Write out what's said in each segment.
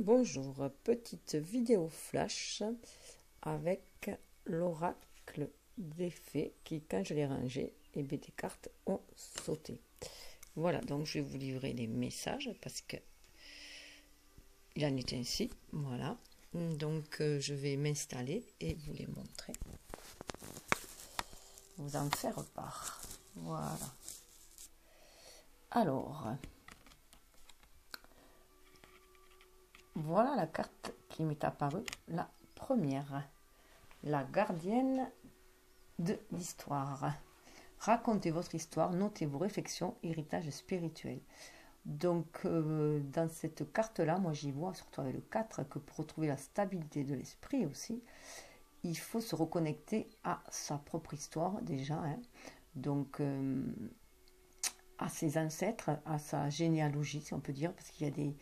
Bonjour, petite vidéo flash avec l'oracle des fées qui, quand je l'ai rangé, et bien, des cartes ont sauté. Voilà, donc je vais vous livrer les messages parce que il en est ainsi. Voilà, donc je vais m'installer et vous les montrer. Vous en faire part. Voilà. Alors, voilà la carte qui m'est apparue, la première, la gardienne de l'histoire. Racontez votre histoire, notez vos réflexions, héritage spirituel. Donc, dans cette carte-là, moi j'y vois, surtout avec le 4, que pour retrouver la stabilité de l'esprit aussi, il faut se reconnecter à sa propre histoire déjà. Hein. Donc, à ses ancêtres, à sa généalogie, si on peut dire, parce qu'il y a des...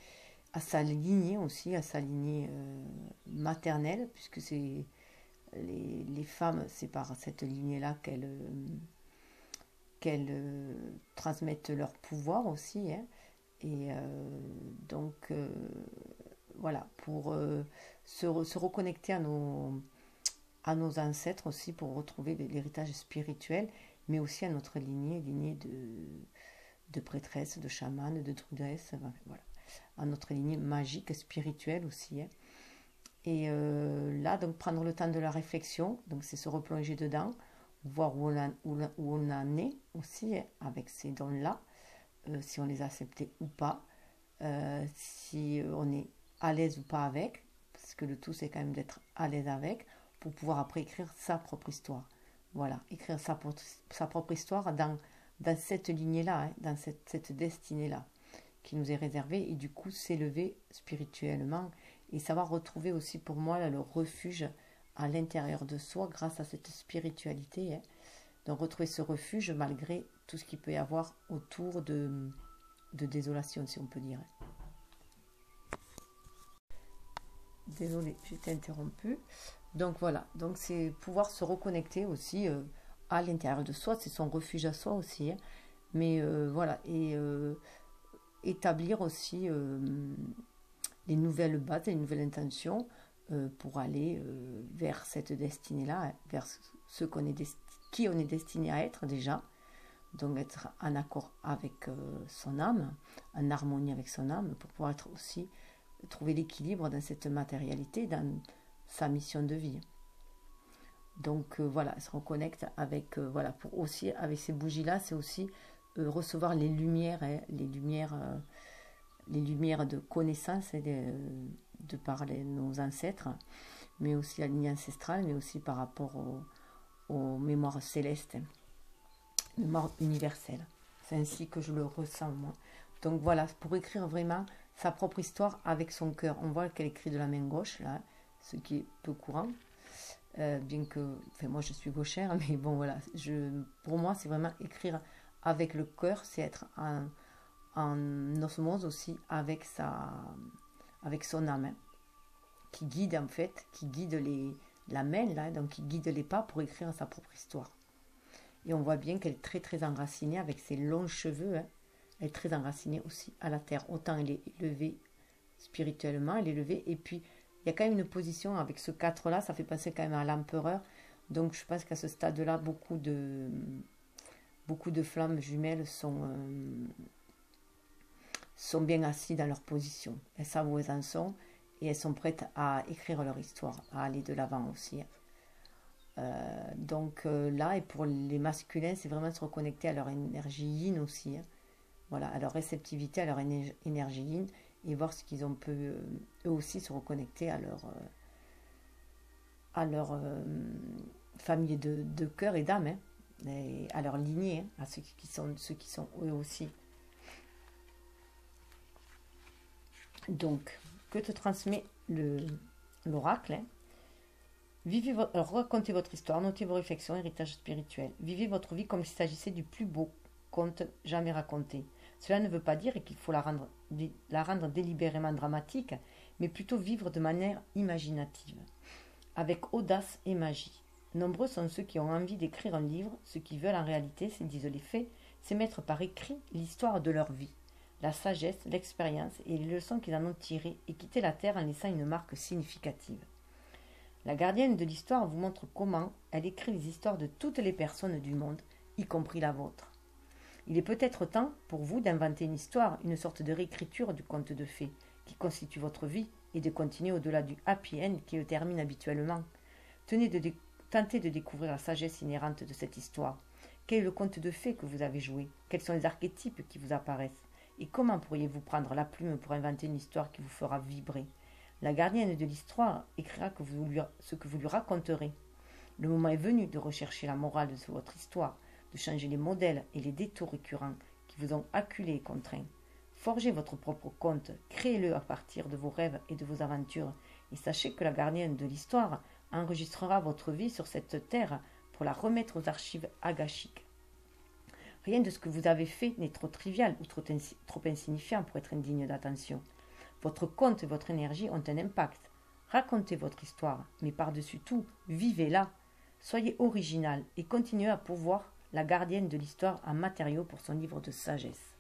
à sa lignée aussi, à sa lignée maternelle, puisque c'est les femmes, c'est par cette lignée-là qu'elles transmettent leur pouvoir aussi. Hein. Et donc, voilà, pour se reconnecter à nos ancêtres aussi, pour retrouver l'héritage spirituel, mais aussi à notre lignée de prêtresses, de chamanes, de druidesses, voilà, à notre lignée magique, spirituelle aussi. Hein. Et là, donc, prendre le temps de la réflexion, donc c'est se replonger dedans, voir où on en est aussi, hein, avec ces dons-là, si on les a acceptés ou pas, si on est à l'aise ou pas avec, parce que le tout c'est quand même d'être à l'aise avec, pour pouvoir après écrire sa propre histoire. Voilà, écrire sa propre histoire dans cette lignée-là, hein, dans cette destinée-là qui nous est réservée, et du coup s'élever spirituellement et savoir retrouver aussi pour moi là, le refuge à l'intérieur de soi grâce à cette spiritualité. Hein. Donc retrouver ce refuge malgré tout ce qu'il peut y avoir autour de désolation, si on peut dire. Désolée, j'étais interrompue. Donc voilà, donc c'est pouvoir se reconnecter aussi à l'intérieur de soi, c'est son refuge à soi aussi. Hein. Mais voilà, et établir aussi les nouvelles bases, les nouvelles intentions pour aller vers cette destinée-là, hein, vers ce qui on est destiné à être déjà. Donc être en accord avec son âme, en harmonie avec son âme, pour pouvoir être aussi trouver l'équilibre dans cette matérialité, dans sa mission de vie. Donc voilà, se reconnecte avec, voilà, pour aussi, avec ces bougies-là, c'est aussi recevoir les lumières, hein, les lumières de connaissance et de par nos ancêtres, mais aussi la ligne ancestrale, mais aussi par rapport aux mémoires célestes, hein, mémoire universelle. C'est ainsi que je le ressens moi. Donc voilà, pour écrire vraiment sa propre histoire avec son cœur. On voit qu'elle écrit de la main gauche, là, ce qui est peu courant. Bien que, enfin moi je suis gauchère, mais bon voilà, pour moi c'est vraiment écrire avec le cœur, c'est être en osmose aussi avec son âme, hein, qui guide en fait, qui guide la main là, donc qui guide les pas pour écrire sa propre histoire. Et on voit bien qu'elle est très très enracinée avec ses longs cheveux, hein. Elle est très enracinée aussi à la terre. Autant elle est élevée spirituellement, elle est élevée. Et puis, il y a quand même une position avec ce 4 là, ça fait penser quand même à l'empereur. Donc, je pense qu'à ce stade-là, beaucoup de flammes jumelles sont bien assises dans leur position. Elles savent où elles en sont et elles sont prêtes à écrire leur histoire, à aller de l'avant aussi. Donc là, et pour les masculins, c'est vraiment se reconnecter à leur énergie yin aussi. Hein. Voilà, à leur réceptivité, à leur énergie yin, et voir ce qu'ils ont pu eux aussi se reconnecter à leur famille de cœur et d'âme, hein, et à leur lignée, hein, à ceux qui sont eux aussi. Donc, que te transmet l'oracle, hein. Racontez votre histoire, notez vos réflexions, héritage spirituel. Vivez votre vie comme s'il s'agissait du plus beau conte jamais raconté. Cela ne veut pas dire qu'il faut la rendre délibérément dramatique, mais plutôt vivre de manière imaginative, avec audace et magie. Nombreux sont ceux qui ont envie d'écrire un livre, ceux qui veulent en réalité, se disent les faits, c'est mettre par écrit l'histoire de leur vie. la sagesse, l'expérience et les leçons qu'ils en ont tirées et quitté la terre en laissant une marque significative. La gardienne de l'histoire vous montre comment elle écrit les histoires de toutes les personnes du monde, y compris la vôtre. Il est peut-être temps pour vous d'inventer une histoire, une sorte de réécriture du conte de fées qui constitue votre vie et de continuer au-delà du happy end qui le termine habituellement. Tentez de découvrir la sagesse inhérente de cette histoire. Quel est le conte de fées que vous avez joué? Quels sont les archétypes qui vous apparaissent? Et comment pourriez-vous prendre la plume pour inventer une histoire qui vous fera vibrer? La gardienne de l'histoire écrira ce que vous lui raconterez. Le moment est venu de rechercher la morale de votre histoire, de changer les modèles et les détours récurrents qui vous ont acculé et contraints. Forgez votre propre conte, créez-le à partir de vos rêves et de vos aventures, et sachez que la gardienne de l'histoire enregistrera votre vie sur cette terre pour la remettre aux archives agashiques. Rien de ce que vous avez fait n'est trop trivial ou trop insignifiant pour être indigne d'attention. Votre conte et votre énergie ont un impact. Racontez votre histoire, mais par-dessus tout, vivez-la. Soyez original et continuez à pourvoir la gardienne de l'histoire en matériaux pour son livre de sagesse.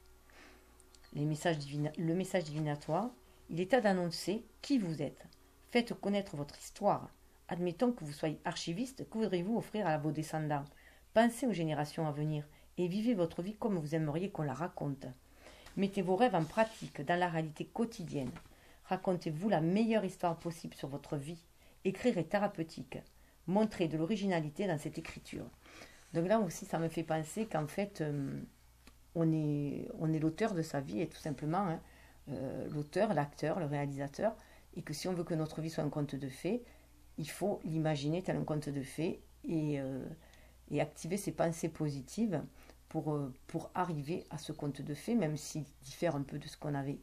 Le message divinatoire, il est à d'annoncer qui vous êtes. Faites connaître votre histoire. Admettons que vous soyez archiviste, que voudriez-vous offrir à vos descendants? Pensez aux générations à venir et vivez votre vie comme vous aimeriez qu'on la raconte. Mettez vos rêves en pratique dans la réalité quotidienne. Racontez-vous la meilleure histoire possible sur votre vie. Écrire est thérapeutique. Montrez de l'originalité dans cette écriture. Donc là aussi, ça me fait penser qu'en fait, on est l'auteur de sa vie, et tout simplement, hein, l'auteur, l'acteur, le réalisateur, et que si on veut que notre vie soit un conte de fées, il faut l'imaginer tel un conte de fées et activer ses pensées positives pour arriver à ce conte de fées, même s'il diffère un peu de ce qu'on avait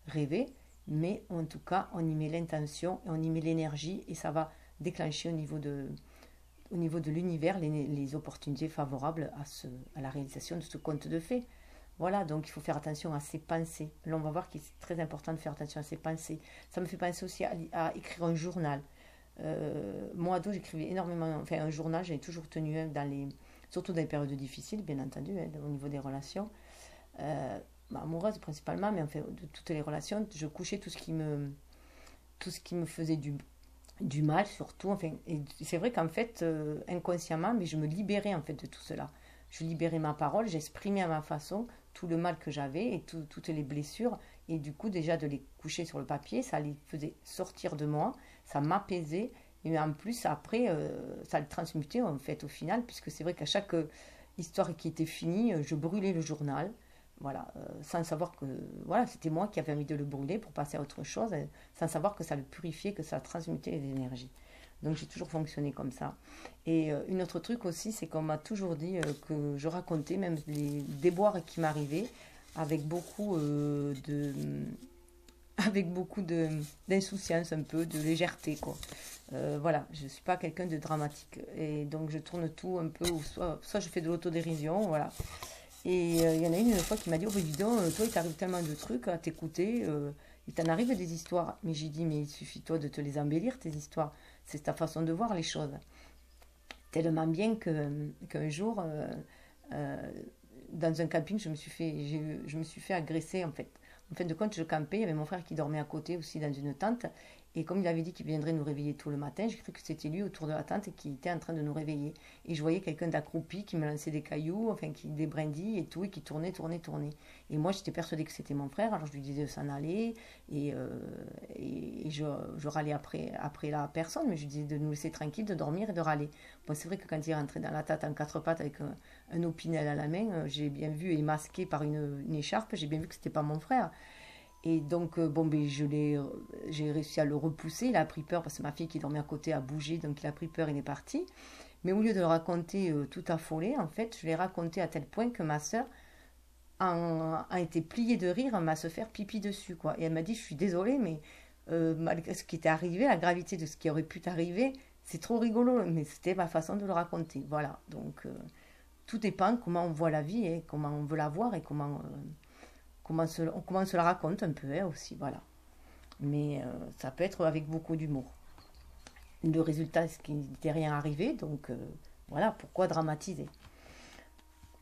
rêvé, mais en tout cas, on y met l'intention, on y met l'énergie, et ça va déclencher au niveau de l'univers les opportunités favorables à la réalisation de ce conte de fées. Voilà, donc il faut faire attention à ses pensées. Là, on va voir qu'il est très important de faire attention à ses pensées. Ça me fait penser aussi à écrire un journal. Moi, ado, j'écrivais énormément, enfin un journal, j'avais toujours tenu, hein, surtout dans les périodes difficiles, bien entendu, hein, au niveau des relations. Amoureuses principalement, mais enfin, de toutes les relations, je couchais tout ce qui me faisait du mal surtout, enfin, et c'est vrai qu'en fait inconsciemment, mais je me libérais en fait de tout cela. Je libérais ma parole, j'exprimais à ma façon tout le mal que j'avais et toutes les blessures, et du coup déjà de les coucher sur le papier, ça les faisait sortir de moi, ça m'apaisait, et en plus après ça le transmutait en fait au final, puisque c'est vrai qu'à chaque histoire qui était finie, je brûlais le journal. Voilà, sans savoir que voilà, c'était moi qui avais envie de le brûler pour passer à autre chose, sans savoir que ça le purifiait, que ça transmutait les énergies. Donc j'ai toujours fonctionné comme ça. Et une autre truc aussi, c'est qu'on m'a toujours dit que je racontais même les déboires qui m'arrivaient avec d'insouciance, un peu de légèreté, quoi. Voilà, je ne suis pas quelqu'un de dramatique, et donc je tourne tout un peu, ou soit je fais de l'autodérision, voilà. Et il y en a une fois qui m'a dit: oh, ben dis donc, toi, il t'arrive tellement de trucs à t'écouter, il t'en arrive des histoires. Mais j'ai dit: mais il suffit, toi, de te les embellir, tes histoires. C'est ta façon de voir les choses. Tellement bien qu'un jour, dans un camping, je me suis fait agresser, en fait. En fin de compte, je campais, il y avait mon frère qui dormait à côté aussi dans une tente. Et comme il avait dit qu'il viendrait nous réveiller tout le matin, j'ai cru que c'était lui autour de la tente et qui était en train de nous réveiller. Et je voyais quelqu'un d'accroupi qui me lançait des cailloux, enfin qui des brindilles et tout, et qui tournait. Et moi, j'étais persuadée que c'était mon frère, alors je lui disais de s'en aller. Et je râlais après la personne, mais je lui disais de nous laisser tranquille, de dormir et de râler. Bon, c'est vrai que quand il est rentré dans la tente en quatre pattes avec un opinel à la main, j'ai bien vu, et masqué par une écharpe, j'ai bien vu que c'était pas mon frère. Et donc, bon, ben, j'ai réussi à le repousser. Il a pris peur parce que ma fille qui dormait à côté a bougé, donc il a pris peur, il est parti. Mais au lieu de le raconter tout affolé, en fait, je l'ai raconté à tel point que ma sœur a été pliée de rire, m'a se faire pipi dessus, quoi. Et elle m'a dit: je suis désolée, mais malgré ce qui était arrivé, la gravité de ce qui aurait pu t'arriver, c'est trop rigolo. Mais c'était ma façon de le raconter. Voilà. Donc, tout dépend comment on voit la vie et comment on veut la voir et comment on se la raconte un peu, hein, aussi, voilà. Mais ça peut être avec beaucoup d'humour. Le résultat, c'est qu'il n'était rien arrivé, donc voilà, pourquoi dramatiser?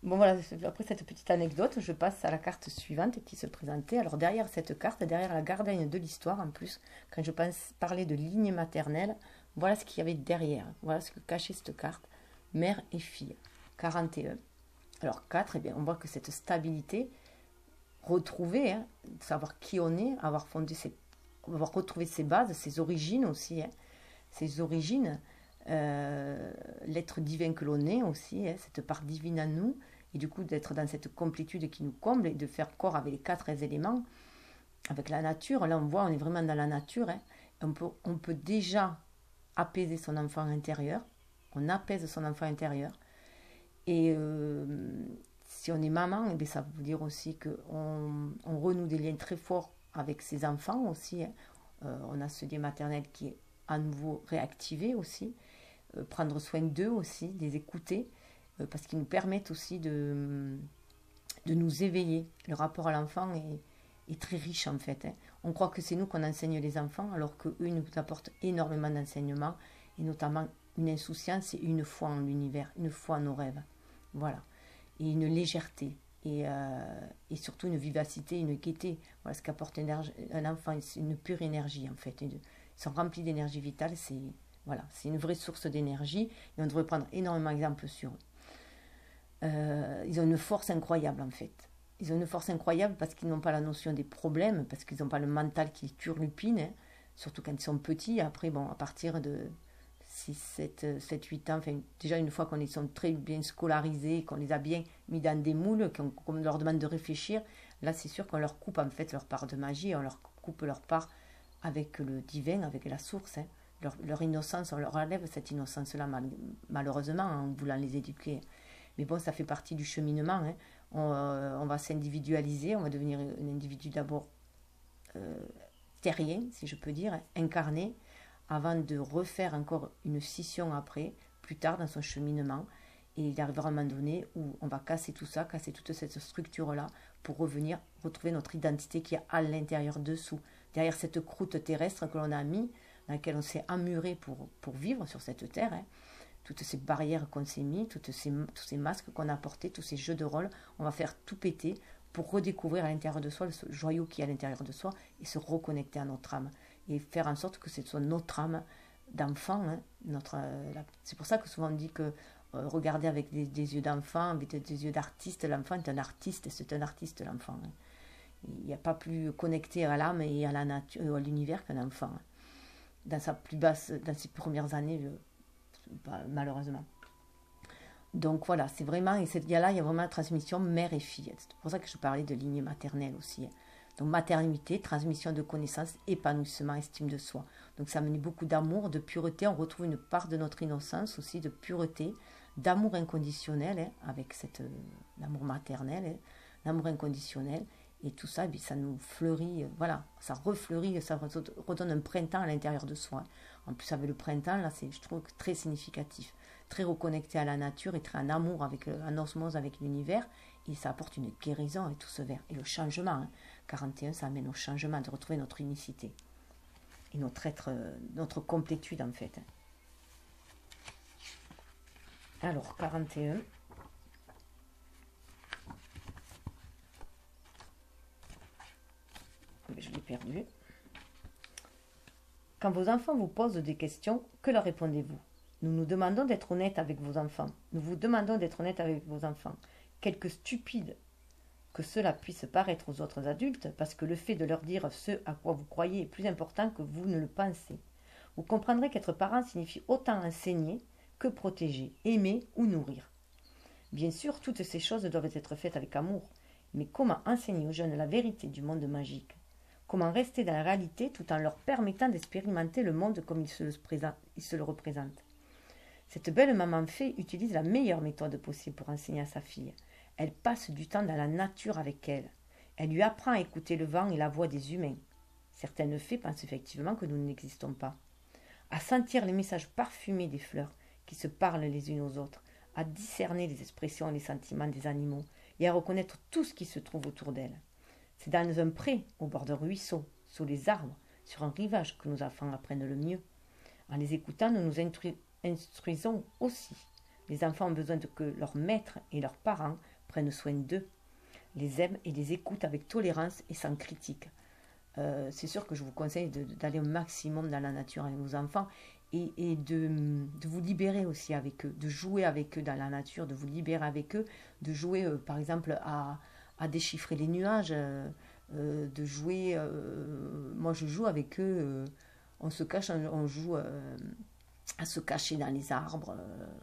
Bon voilà, après cette petite anecdote, je passe à la carte suivante qui se présentait. Alors derrière cette carte, derrière la gardienne de l'histoire en plus, quand je pense parler de lignée maternelle, voilà ce qu'il y avait derrière. Voilà ce que cachait cette carte. Mère et fille. 41. Alors 4, eh bien, on voit que cette stabilité, retrouvée, hein, savoir qui on est, avoir retrouvé ses bases, ses origines aussi, hein, ses origines, l'être divin que l'on est aussi, hein, cette part divine en nous, et du coup d'être dans cette complétude qui nous comble et de faire corps avec les quatre éléments, avec la nature. Là on voit, on est vraiment dans la nature, hein. On peut déjà apaiser son enfant intérieur, on apaise son enfant intérieur, et si on est maman, eh bien, ça veut dire aussi qu'on renoue des liens très forts avec ses enfants aussi, hein. On a ce lien maternel qui est à nouveau réactivé aussi. Prendre soin d'eux aussi, les écouter, parce qu'ils nous permettent aussi de nous éveiller. Le rapport à l'enfant est très riche en fait, hein. On croit que c'est nous qu'on enseigne les enfants, alors qu'eux nous apportent énormément d'enseignements, et notamment une insouciance et une foi en l'univers, une foi en nos rêves. Voilà. Et une légèreté. Et surtout une vivacité, une gaieté. Voilà ce qu'apporte un enfant, c'est une pure énergie en fait. Ils sont remplis d'énergie vitale, voilà, c'est une vraie source d'énergie, et on devrait prendre énormément d'exemples sur eux. Ils ont une force incroyable en fait. Ils ont une force incroyable parce qu'ils n'ont pas la notion des problèmes, parce qu'ils n'ont pas le mental qui turlupine, hein, surtout quand ils sont petits. Après, bon, à partir de 6, 7, 8 ans, enfin, déjà une fois qu'on sont très bien scolarisés, qu'on les a bien mis dans des moules, qu'on leur demande de réfléchir, là c'est sûr qu'on leur coupe en fait leur part de magie, on leur coupe leur part avec le divin, avec la source, hein. Leur innocence, on leur enlève cette innocence-là, malheureusement, en voulant les éduquer. Mais bon, ça fait partie du cheminement, hein. On va s'individualiser, on va devenir un individu d'abord terrien, si je peux dire, hein, incarné, avant de refaire encore une scission après, plus tard dans son cheminement. Et il arrivera un moment donné où on va casser tout ça, casser toute cette structure-là, pour revenir retrouver notre identité qui est à l'intérieur dessous, derrière cette croûte terrestre que l'on a mis, dans laquelle on s'est emmuré pour vivre sur cette terre, hein. Toutes ces barrières qu'on s'est mis, tous ces masques qu'on a portés, tous ces jeux de rôle, on va faire tout péter pour redécouvrir à l'intérieur de soi le joyau qui est à l'intérieur de soi et se reconnecter à notre âme et faire en sorte que ce soit notre âme d'enfant, hein, c'est pour ça que souvent on dit que regarder avec des yeux d'enfant, avec des yeux d'artiste, l'enfant est un artiste, et c'est un artiste l'enfant, hein. Il n'y a pas plus connecté à l'âme et à la nature, à l'univers qu'un enfant, hein. Dans ses premières années, malheureusement. Donc voilà, c'est vraiment, et il y a vraiment la transmission mère et fille. C'est pour ça que je parlais de lignée maternelle aussi, hein. Donc maternité, transmission de connaissances, épanouissement, estime de soi. Donc ça amène beaucoup d'amour, de pureté. On retrouve une part de notre innocence aussi, de pureté, d'amour inconditionnel, hein, avec l'amour maternel, hein, l'amour inconditionnel. Et tout ça, ça nous fleurit, voilà, ça refleurit, ça redonne un printemps à l'intérieur de soi. En plus, avec le printemps, là, je trouve très significatif, très reconnecté à la nature et très en amour, en osmose avec l'univers. Et ça apporte une guérison et tout ce vert. Et le changement, hein. 41, ça amène au changement, de retrouver notre unicité et notre complétude en fait. Alors, 41. Je l'ai perdu. Quand vos enfants vous posent des questions, que leur répondez-vous? Nous nous demandons d'être honnêtes avec vos enfants. Nous vous demandons d'être honnêtes avec vos enfants. Quelque stupide que cela puisse paraître aux autres adultes, parce que le fait de leur dire ce à quoi vous croyez est plus important que vous ne le pensez. Vous comprendrez qu'être parent signifie autant enseigner que protéger, aimer ou nourrir. Bien sûr, toutes ces choses doivent être faites avec amour, mais comment enseigner aux jeunes la vérité du monde magique? Comment rester dans la réalité tout en leur permettant d'expérimenter le monde comme ils se le représentent? Cette belle maman fée utilise la meilleure méthode possible pour enseigner à sa fille. Elle passe du temps dans la nature avec elle. Elle lui apprend à écouter le vent et la voix des humains. Certaines fées pensent effectivement que nous n'existons pas. À sentir les messages parfumés des fleurs qui se parlent les unes aux autres, à discerner les expressions et les sentiments des animaux et à reconnaître tout ce qui se trouve autour d'elle. C'est dans un pré, au bord d'un ruisseau, sous les arbres, sur un rivage que nos enfants apprennent le mieux. En les écoutant, nous nous instruisons aussi. Les enfants ont besoin que leurs maîtres et leurs parents prennent soin d'eux, les aiment et les écoutent avec tolérance et sans critique. C'est sûr que je vous conseille d'aller au maximum dans la nature avec vos enfants et de vous libérer aussi avec eux, de jouer avec eux dans la nature, de vous libérer avec eux, de jouer par exemple à déchiffrer les nuages, de jouer. Moi je joue avec eux, on se cache, on joue à se cacher dans les arbres,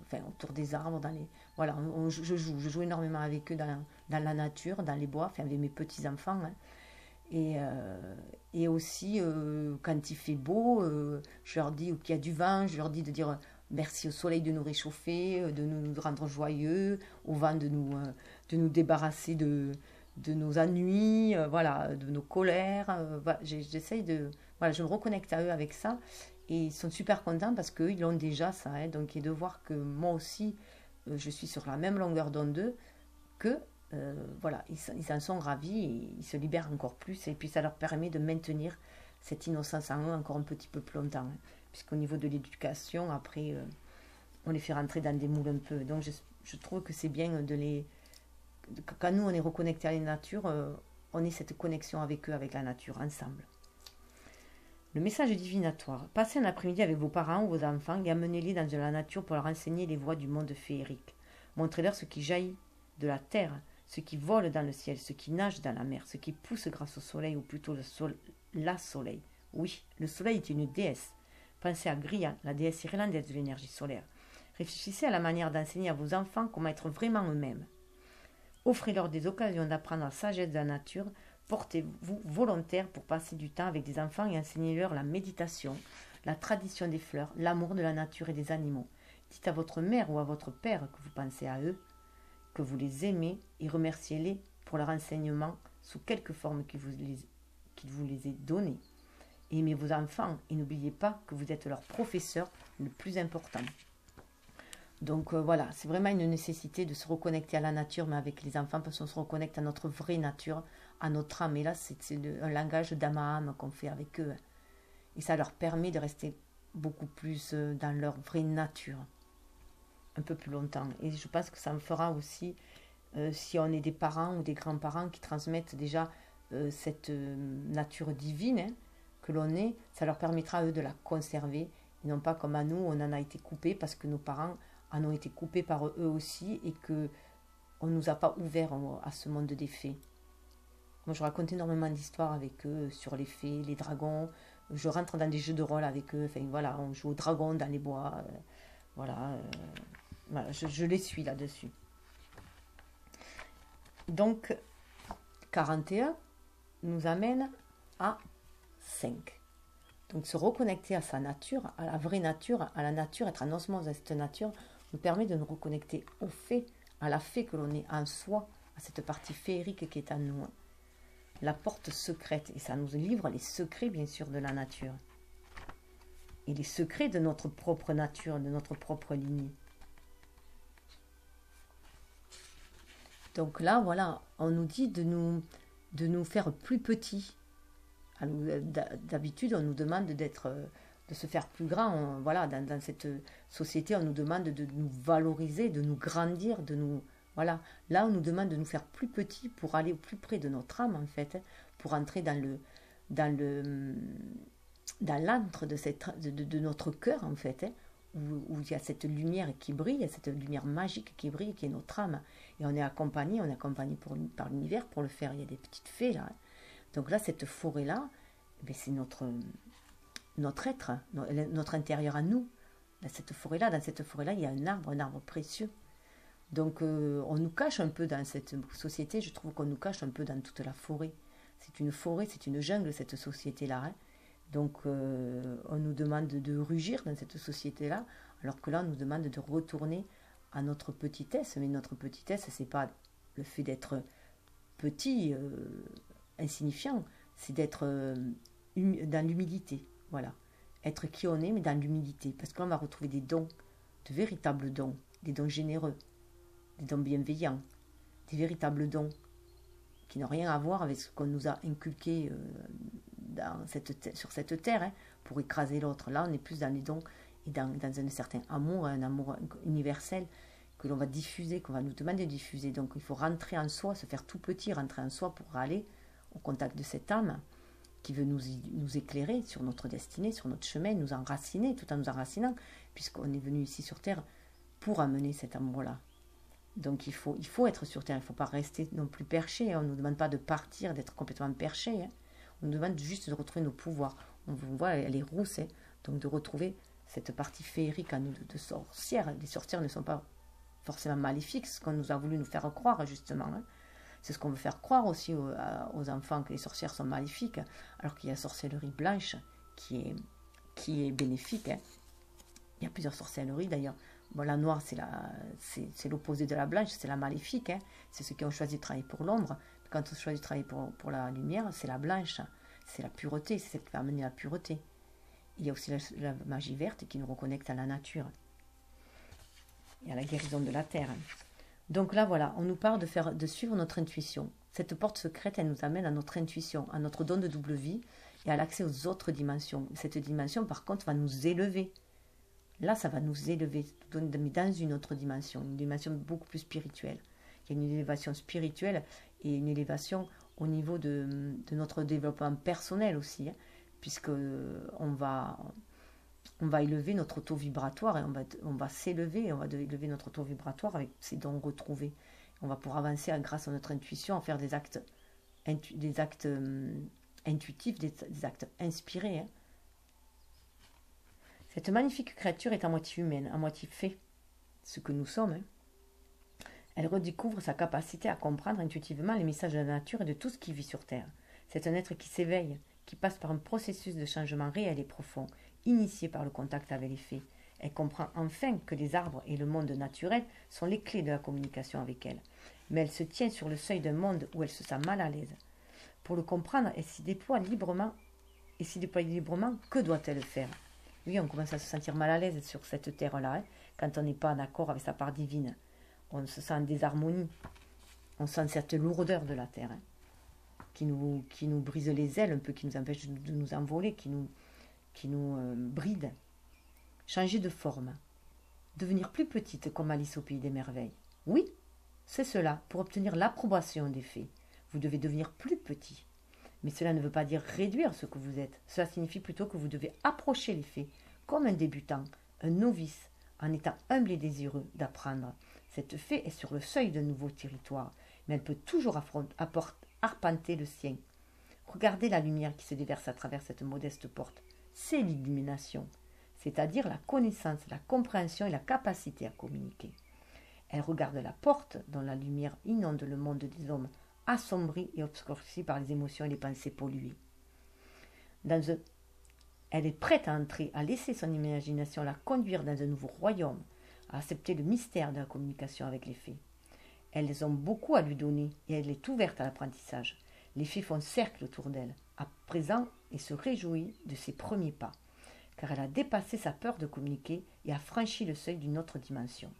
enfin autour des arbres, dans les. Voilà, je joue énormément avec eux dans la nature, dans les bois, enfin avec mes petits-enfants. Hein. Et aussi, quand il fait beau, je leur dis qu'il y a du vent, je leur dis de dire merci au soleil de nous réchauffer, de nous rendre joyeux, au vent de nous débarrasser de nos ennuis, voilà, de nos colères. Voilà, j'essaye de. Voilà, je me reconnecte à eux avec ça. Et ils sont super contents parce qu'eux, ils ont déjà ça. Hein, donc, et de voir que moi aussi, je suis sur la même longueur d'onde d'eux, que voilà, ils en sont ravis et ils se libèrent encore plus. Et puis ça leur permet de maintenir cette innocence en eux encore un petit peu plus longtemps. Hein, puisqu'au niveau de l'éducation, après, on les fait rentrer dans des moules un peu. Donc je trouve que c'est bien de les... Quand nous, on est reconnecté à la nature, on est cette connexion avec eux, avec la nature, ensemble. Le message divinatoire. Passez un après-midi avec vos parents ou vos enfants et amenez-les dans la nature pour leur enseigner les voies du monde féerique. Montrez-leur ce qui jaillit de la terre, ce qui vole dans le ciel, ce qui nage dans la mer, ce qui pousse grâce au soleil, ou plutôt la soleil. Oui, le soleil est une déesse. Pensez à Gria, la déesse irlandaise de l'énergie solaire. Réfléchissez à la manière d'enseigner à vos enfants comment être vraiment eux-mêmes. Offrez-leur des occasions d'apprendre la sagesse de la nature. Portez-vous volontaire pour passer du temps avec des enfants et enseignez-leur la méditation, la tradition des fleurs, l'amour de la nature et des animaux. Dites à votre mère ou à votre père que vous pensez à eux, que vous les aimez et remerciez-les pour leur enseignement sous quelque forme qu'il vous les ait donnés. Aimez vos enfants et n'oubliez pas que vous êtes leur professeur le plus important. Donc voilà, c'est vraiment une nécessité de se reconnecter à la nature, mais avec les enfants, parce qu'on se reconnecte à notre vraie nature, à notre âme. Et là, c'est un langage d'âme à âme qu'on fait avec eux. Et ça leur permet de rester beaucoup plus dans leur vraie nature, un peu plus longtemps. Et je pense que ça me fera aussi, si on est des parents ou des grands-parents qui transmettent déjà cette nature divine hein, que l'on est, ça leur permettra à eux de la conserver, et non pas comme à nous, on en a été coupés parce que nos parents en ont été coupés par eux aussi et que on ne nous a pas ouverts à ce monde des fées. Moi, je raconte énormément d'histoires avec eux sur les fées, les dragons. Je rentre dans des jeux de rôle avec eux. Enfin, voilà, on joue aux dragons dans les bois. Voilà, je les suis là-dessus. Donc, 41 nous amène à 5. Donc, se reconnecter à sa nature, à la vraie nature, à la nature, être en osmose à cette nature, nous permet de nous reconnecter au fait, à la fée que l'on est en soi, à cette partie féerique qui est en nous. La porte secrète, et ça nous livre les secrets, bien sûr, de la nature. Et les secrets de notre propre nature, de notre propre lignée. Donc là, voilà, on nous dit de nous faire plus petits. D'habitude, on nous demande de se faire plus grand. Voilà, dans cette société, on nous demande de nous valoriser, de nous grandir, de nous... Voilà, là, on nous demande de nous faire plus petits pour aller au plus près de notre âme, en fait, pour entrer dans l'antre de notre cœur, en fait, où il y a cette lumière qui brille, cette lumière magique qui brille, qui est notre âme. Et on est accompagné par l'univers pour le faire. Il y a des petites fées, là. Donc là, cette forêt-là, c'est notre être, notre intérieur à nous. Dans cette forêt-là, il y a un arbre précieux. Donc on nous cache un peu dans cette société, je trouve qu'on nous cache un peu dans toute la forêt. C'est une forêt, c'est une jungle, cette société-là. Hein. Donc on nous demande de rugir dans cette société-là, alors que là, on nous demande de retourner à notre petitesse. Mais notre petitesse, c'est pas le fait d'être petit, insignifiant, c'est d'être dans l'humilité. Voilà. Être qui on est, mais dans l'humilité. Parce qu'on va retrouver des dons, de véritables dons, des dons généreux, des dons bienveillants, des véritables dons qui n'ont rien à voir avec ce qu'on nous a inculqué sur cette terre hein, pour écraser l'autre. Là, on est plus dans les dons et dans un certain amour, un amour universel que l'on va diffuser, qu'on va nous demander de diffuser. Donc il faut rentrer en soi, se faire tout petit, rentrer en soi pour aller au contact de cette âme qui veut nous éclairer sur notre destinée, sur notre chemin, nous enraciner, tout en nous enracinant, puisqu'on est venu ici sur Terre pour amener cet amour-là. Donc il faut être sur Terre, il ne faut pas rester non plus perché, hein. On ne nous demande pas de partir, d'être complètement perché, hein. On nous demande juste de retrouver nos pouvoirs. On voit, elle est rousse, hein. Donc de retrouver cette partie féerique à nous de sorcières. Les sorcières ne sont pas forcément maléfiques, ce qu'on nous a voulu nous faire croire justement, hein. C'est ce qu'on veut faire croire aussi aux enfants, que les sorcières sont maléfiques, alors qu'il y a la sorcellerie blanche qui est bénéfique, hein. Il y a plusieurs sorcelleries d'ailleurs. Bon, la noire, c'est l'opposé de la blanche, c'est la maléfique, hein. C'est ceux qui ont choisi de travailler pour l'ombre. Quand on choisit de travailler pour la lumière, c'est la blanche, c'est la pureté, c'est celle qui va amener la pureté. Il y a aussi la magie verte qui nous reconnecte à la nature et à la guérison de la terre. Donc là, voilà, on nous parle de suivre notre intuition. Cette porte secrète, elle nous amène à notre intuition, à notre don de double vie et à l'accès aux autres dimensions. Cette dimension, par contre, va nous élever. Là, ça va nous élever, mais dans une autre dimension, une dimension beaucoup plus spirituelle. Il y a une élévation spirituelle et une élévation au niveau de notre développement personnel aussi, hein, puisque on va élever notre taux vibratoire et on va s'élever, on va élever notre taux vibratoire avec ces dons retrouvés. On va pouvoir avancer grâce à notre intuition, à faire des actes intuitifs, des actes inspirés, hein. Cette magnifique créature est à moitié humaine, à moitié fée, ce que nous sommes, hein. Elle redécouvre sa capacité à comprendre intuitivement les messages de la nature et de tout ce qui vit sur Terre. C'est un être qui s'éveille, qui passe par un processus de changement réel et profond, initié par le contact avec les fées. Elle comprend enfin que les arbres et le monde naturel sont les clés de la communication avec elle. Mais elle se tient sur le seuil d'un monde où elle se sent mal à l'aise. Pour le comprendre, elle s'y déploie librement. Et s'y déploie librement, que doit-elle faire? Oui, on commence à se sentir mal à l'aise sur cette terre-là, hein, quand on n'est pas en accord avec sa part divine. On se sent en désharmonie. On sent cette lourdeur de la terre, hein, qui nous brise les ailes un peu, qui nous empêche de nous envoler, qui nous bride. Changer de forme. Devenir plus petite comme Alice au pays des merveilles. Oui, c'est cela, pour obtenir l'approbation des fées. Vous devez devenir plus petit. Mais cela ne veut pas dire réduire ce que vous êtes. Cela signifie plutôt que vous devez approcher les fées, comme un débutant, un novice, en étant humble et désireux d'apprendre. Cette fée est sur le seuil d'un nouveau territoire, mais elle peut toujours arpenter le sien. Regardez la lumière qui se déverse à travers cette modeste porte. C'est l'illumination, c'est-à-dire la connaissance, la compréhension et la capacité à communiquer. Elle regarde la porte dont la lumière inonde le monde des hommes, assombri et obscurci par les émotions et les pensées polluées. Elle est prête à entrer, à laisser son imagination la conduire dans un nouveau royaume, à accepter le mystère de la communication avec les fées. Elles ont beaucoup à lui donner et elle est ouverte à l'apprentissage. Les fées font cercle autour d'elle, à présent, et se réjouit de ses premiers pas, car elle a dépassé sa peur de communiquer et a franchi le seuil d'une autre dimension.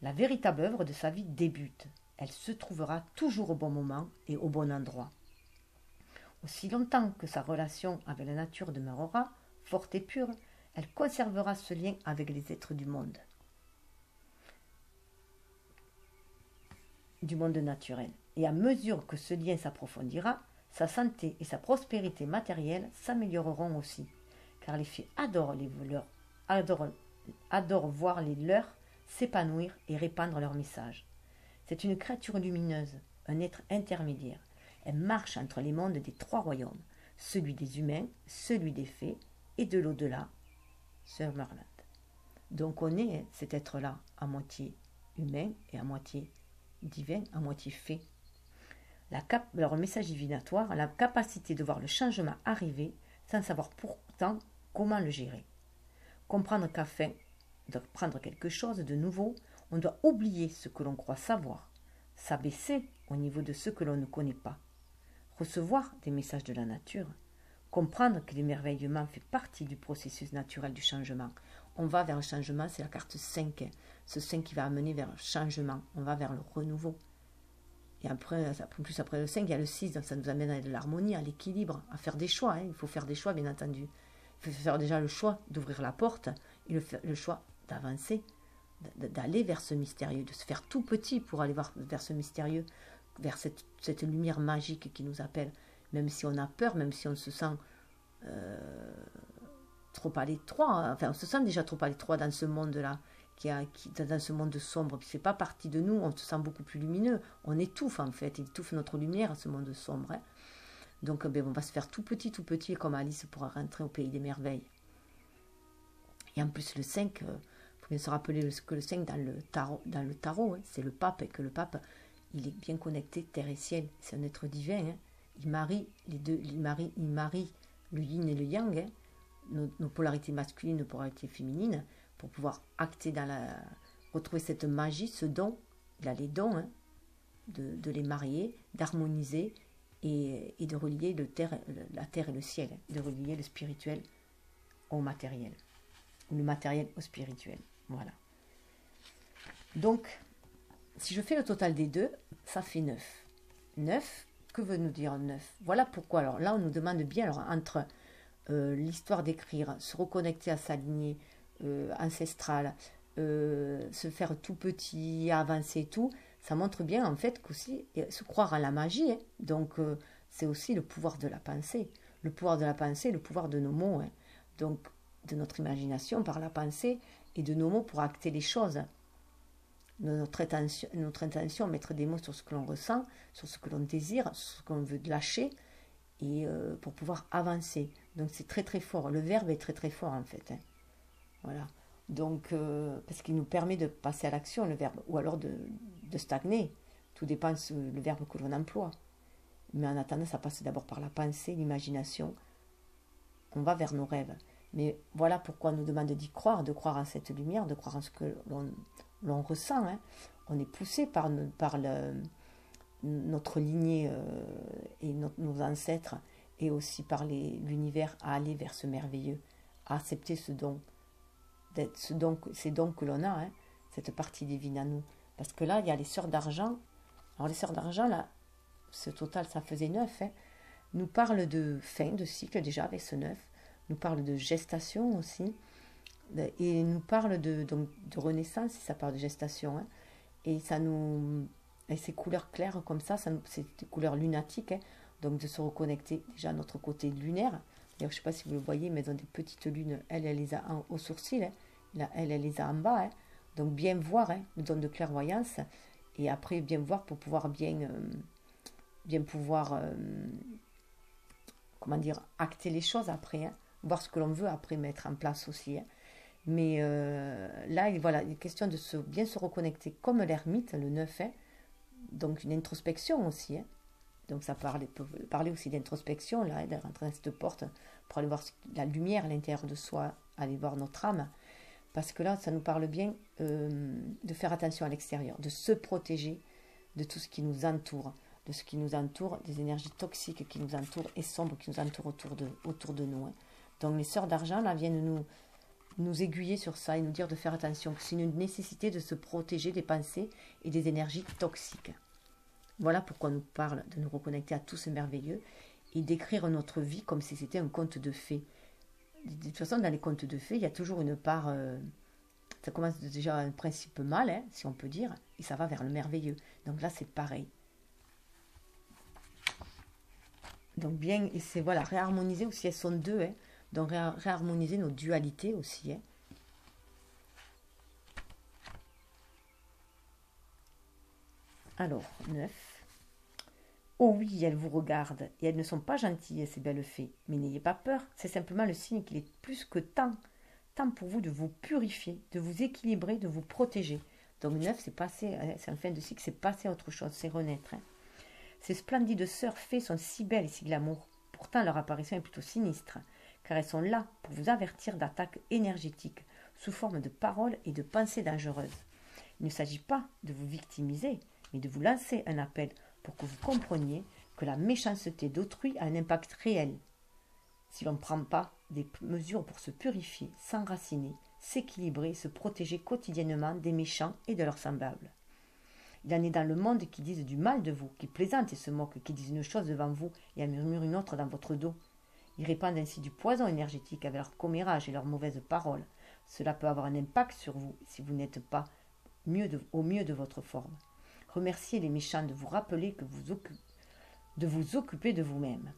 La véritable œuvre de sa vie débute. Elle se trouvera toujours au bon moment et au bon endroit. Aussi longtemps que sa relation avec la nature demeurera forte et pure, elle conservera ce lien avec les êtres du monde naturel. Et à mesure que ce lien s'approfondira, sa santé et sa prospérité matérielle s'amélioreront aussi, car les fées adorent voir les leurs s'épanouir et répandre leurs messages. C'est une créature lumineuse, un être intermédiaire. Elle marche entre les mondes des trois royaumes, celui des humains, celui des fées et de l'au-delà, Summerland. Donc on est cet être-là, à moitié humain et à moitié divin, à moitié fée. Leur message divinatoire a la capacité de voir le changement arriver sans savoir pourtant comment le gérer. Comprendre qu'afin de prendre quelque chose de nouveau, on doit oublier ce que l'on croit savoir, s'abaisser au niveau de ce que l'on ne connaît pas, recevoir des messages de la nature, comprendre que l'émerveillement fait partie du processus naturel du changement. On va vers le changement, c'est la carte 5, ce 5 qui va amener vers le changement, on va vers le renouveau. Et après le 5, il y a le 6, donc ça nous amène à de l'harmonie, à l'équilibre, à faire des choix, hein. Il faut faire des choix, bien entendu. Il faut faire déjà le choix d'ouvrir la porte et le choix d'avancer d'aller vers ce mystérieux, de se faire tout petit pour aller vers ce mystérieux, vers cette lumière magique qui nous appelle, même si on a peur, même si on se sent trop à l'étroit, enfin on se sent déjà trop à l'étroit dans ce monde-là, dans ce monde sombre, puis c'est pas partie de nous, on se sent beaucoup plus lumineux, on étouffe en fait, il étouffe notre lumière, ce monde sombre. Hein. Donc on va se faire tout petit, comme Alice pourra rentrer au pays des merveilles. Et en plus le 5, il faut bien se rappeler que le 5 dans le tarot, hein, c'est le pape, et que le pape, il est bien connecté terre et ciel, c'est un être divin, hein. Il marie les deux, il marie le yin et le yang, hein, nos polarités masculines, nos polarités féminines, pour pouvoir acter retrouver cette magie, ce don, il a les dons, hein, de les marier, d'harmoniser et de relier la terre et le ciel, hein, de relier le spirituel au matériel, ou le matériel au spirituel. Voilà. Donc, si je fais le total des deux, ça fait 9. 9, que veut nous dire 9? Voilà pourquoi. Alors là, on nous demande bien, alors, entre l'histoire d'écrire, se reconnecter à sa lignée ancestrale, se faire tout petit, avancer et tout, ça montre bien en fait qu'aussi se croire à la magie. Hein. Donc, c'est aussi le pouvoir de la pensée. Le pouvoir de la pensée, le pouvoir de nos mots. Hein. Donc, de notre imagination par la pensée et de nos mots pour acter les choses. Notre intention, mettre des mots sur ce que l'on ressent, sur ce que l'on désire, sur ce qu'on veut lâcher, et pour pouvoir avancer. Donc c'est très très fort. Le verbe est très très fort en fait. Hein. Voilà. Donc, parce qu'il nous permet de passer à l'action, le verbe, ou alors de stagner. Tout dépend le verbe que l'on emploie. Mais en attendant, ça passe d'abord par la pensée, l'imagination. On va vers nos rêves. Mais voilà pourquoi on nous demande d'y croire, de croire en cette lumière, de croire en ce que l'on ressent. Hein. On est poussé par notre lignée et nos ancêtres, et aussi par l'univers, à aller vers ce merveilleux, à accepter ce don, ces dons que l'on a, hein, cette partie divine à nous. Parce que là, il y a les sœurs d'argent. Alors les sœurs d'argent, là, ce total, ça faisait 9, hein, nous parle de fin de cycle déjà avec ce 9, nous parle de gestation aussi, et nous parle donc, de renaissance, si ça parle de gestation, hein, et ça nous... Et ces couleurs claires comme ça c'est des couleurs lunatiques, hein, donc de se reconnecter déjà à notre côté lunaire. D'ailleurs, je ne sais pas si vous le voyez, mais elles ont des petites lunes, elle les a au sourcil, hein, là, elle les a en bas, hein, donc bien voir, hein, le don de clairvoyance, et après bien voir pour pouvoir bien pouvoir, comment dire, acter les choses après, hein, voir ce que l'on veut après mettre en place aussi, hein. Mais là, voilà, il est question de bien se reconnecter comme l'ermite, le 9, hein, donc une introspection aussi. Hein. Donc ça peut parler aussi d'introspection, là, de rentrer dans cette porte pour aller voir la lumière à l'intérieur de soi, aller voir notre âme. Parce que là, ça nous parle bien de faire attention à l'extérieur, de se protéger de tout ce qui nous entoure, des énergies toxiques qui nous entourent et sombres qui nous entourent autour de nous. Hein. Donc les sœurs d'argent, là, viennent nous aiguiller sur ça et nous dire de faire attention. C'est une nécessité de se protéger des pensées et des énergies toxiques. Voilà pourquoi on nous parle de nous reconnecter à tout ce merveilleux et d'écrire notre vie comme si c'était un conte de fées. De toute façon, dans les contes de fées, il y a toujours une part... ça commence déjà un principe mal, hein, si on peut dire, et ça va vers le merveilleux. Donc là, c'est pareil. Donc bien, et c'est voilà, réharmoniser aussi, elles sont deux, hein, donc réharmoniser nos dualités aussi. Hein. Alors, 9. Oh oui, elles vous regardent, et elles ne sont pas gentilles, ces belles fées. Mais n'ayez pas peur, c'est simplement le signe qu'il est plus que temps pour vous de vous purifier, de vous équilibrer, de vous protéger. Donc 9, c'est passé, c'est en fin de cycle, c'est passer à autre chose, c'est renaître. Hein. Ces splendides sœurs fées sont si belles et si glamour. Pourtant, leur apparition est plutôt sinistre, car elles sont là pour vous avertir d'attaques énergétiques, sous forme de paroles et de pensées dangereuses. Il ne s'agit pas de vous victimiser, mais de vous lancer un appel pour que vous compreniez que la méchanceté d'autrui a un impact réel. Si l'on ne prend pas des mesures pour se purifier, s'enraciner, s'équilibrer, se protéger quotidiennement des méchants et de leurs semblables. Il en est dans le monde qui disent du mal de vous, qui plaisantent et se moquent, qui disent une chose devant vous et en murmurent une autre dans votre dos. Ils répandent ainsi du poison énergétique avec leur commérage et leurs mauvaises paroles. Cela peut avoir un impact sur vous si vous n'êtes pas au mieux de votre forme. Remerciez les méchants de vous rappeler de vous occuper de vous-même.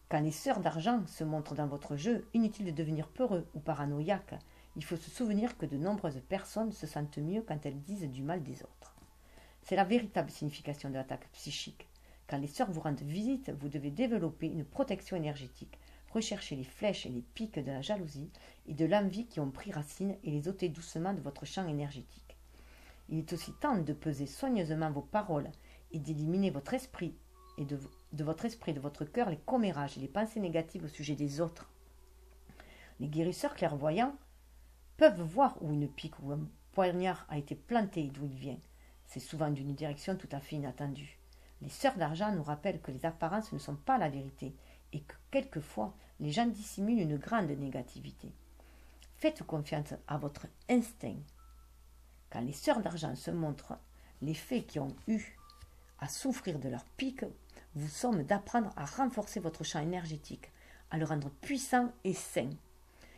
Quand les sœurs d'argent se montrent dans votre jeu, inutile de devenir peureux ou paranoïaque. Il faut se souvenir que de nombreuses personnes se sentent mieux quand elles disent du mal des autres. C'est la véritable signification de l'attaque psychique. Quand les sœurs vous rendent visite, vous devez développer une protection énergétique. Recherchez les flèches et les pics de la jalousie et de l'envie qui ont pris racine et les ôter doucement de votre champ énergétique. Il est aussi temps de peser soigneusement vos paroles et d'éliminer votre esprit et de votre cœur les commérages et les pensées négatives au sujet des autres. Les guérisseurs clairvoyants peuvent voir où une pique ou un poignard a été planté et d'où il vient. C'est souvent d'une direction tout à fait inattendue. Les sœurs d'argent nous rappellent que les apparences ne sont pas la vérité et que quelquefois les gens dissimulent une grande négativité. Faites confiance à votre instinct. Quand les sœurs d'argent se montrent, les fées qui ont eu à souffrir de leur pique vous somme d'apprendre à renforcer votre champ énergétique, à le rendre puissant et sain.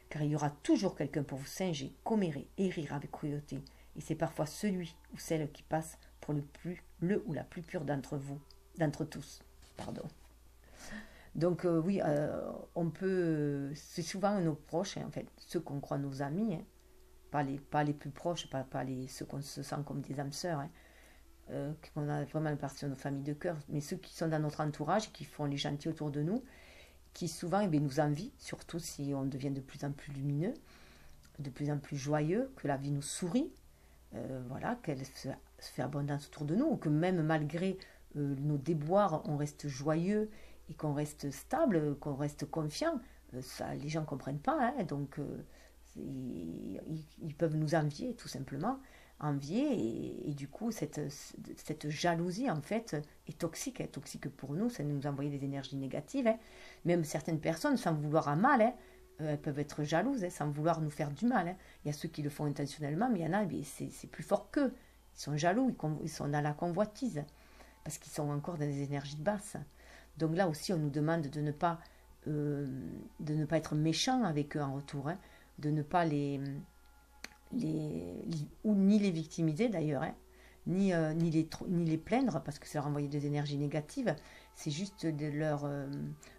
Car il y aura toujours quelqu'un pour vous singer, commérer et rire avec cruauté. Et c'est parfois celui ou celle qui passe pour le ou la plus pure d'entre tous. Pardon. Donc oui, on peut, c'est souvent nos proches, hein, en fait, ceux qu'on croit nos amis, hein, pas les plus proches, pas ceux qu'on se sent comme des âmes sœurs, hein, qu'on a vraiment partie de nos familles de cœur, mais ceux qui sont dans notre entourage, qui font les gentils autour de nous, qui souvent nous envient, surtout si on devient de plus en plus lumineux, de plus en plus joyeux, que la vie nous sourit, voilà, qu'elle se fait abondance autour de nous, ou que même malgré nos déboires, on reste joyeux et qu'on reste stable, qu'on reste confiant. Ça, les gens ne comprennent pas, hein, donc ils peuvent nous envier tout simplement, envier, et du coup cette jalousie en fait est toxique, toxique pour nous, ça nous envoie des énergies négatives, hein. Même certaines personnes sans vouloir un mal, hein, elles peuvent être jalouses, hein, sans vouloir nous faire du mal, hein. Il y a ceux qui le font intentionnellement, mais il y en a, c'est plus fort qu'eux, ils sont jaloux, ils sont dans la convoitise, parce qu'ils sont encore dans des énergies basses. Donc là aussi on nous demande de ne pas être méchant avec eux en retour, hein, de ne pas ni les victimiser d'ailleurs, hein, ni les plaindre parce que ça leur envoyer des énergies négatives. C'est juste de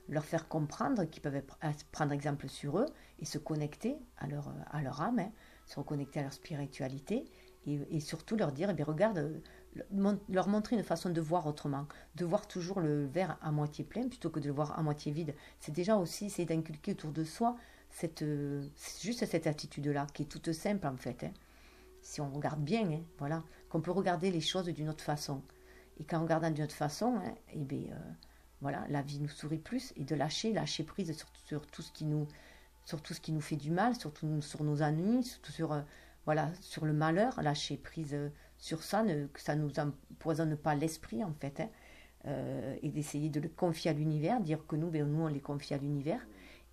leur faire comprendre qu'ils peuvent prendre exemple sur eux et se connecter à leur âme, hein, se reconnecter à leur spiritualité et surtout leur dire, regarde, leur montrer une façon de voir autrement, de voir toujours le verre à moitié plein plutôt que de le voir à moitié vide. C'est déjà aussi essayer d'inculquer autour de soi juste cette attitude-là, qui est toute simple en fait, hein. Si on regarde bien, hein, voilà, qu'on peut regarder les choses d'une autre façon. Et qu'en regardant d'une autre façon, hein, voilà, la vie nous sourit plus, et de lâcher prise sur tout ce qui nous fait du mal, surtout sur nos ennuis, surtout sur le malheur, lâcher prise sur ça, que ça ne nous empoisonne pas l'esprit en fait, hein, et d'essayer de le confier à l'univers, dire que nous on les confie à l'univers,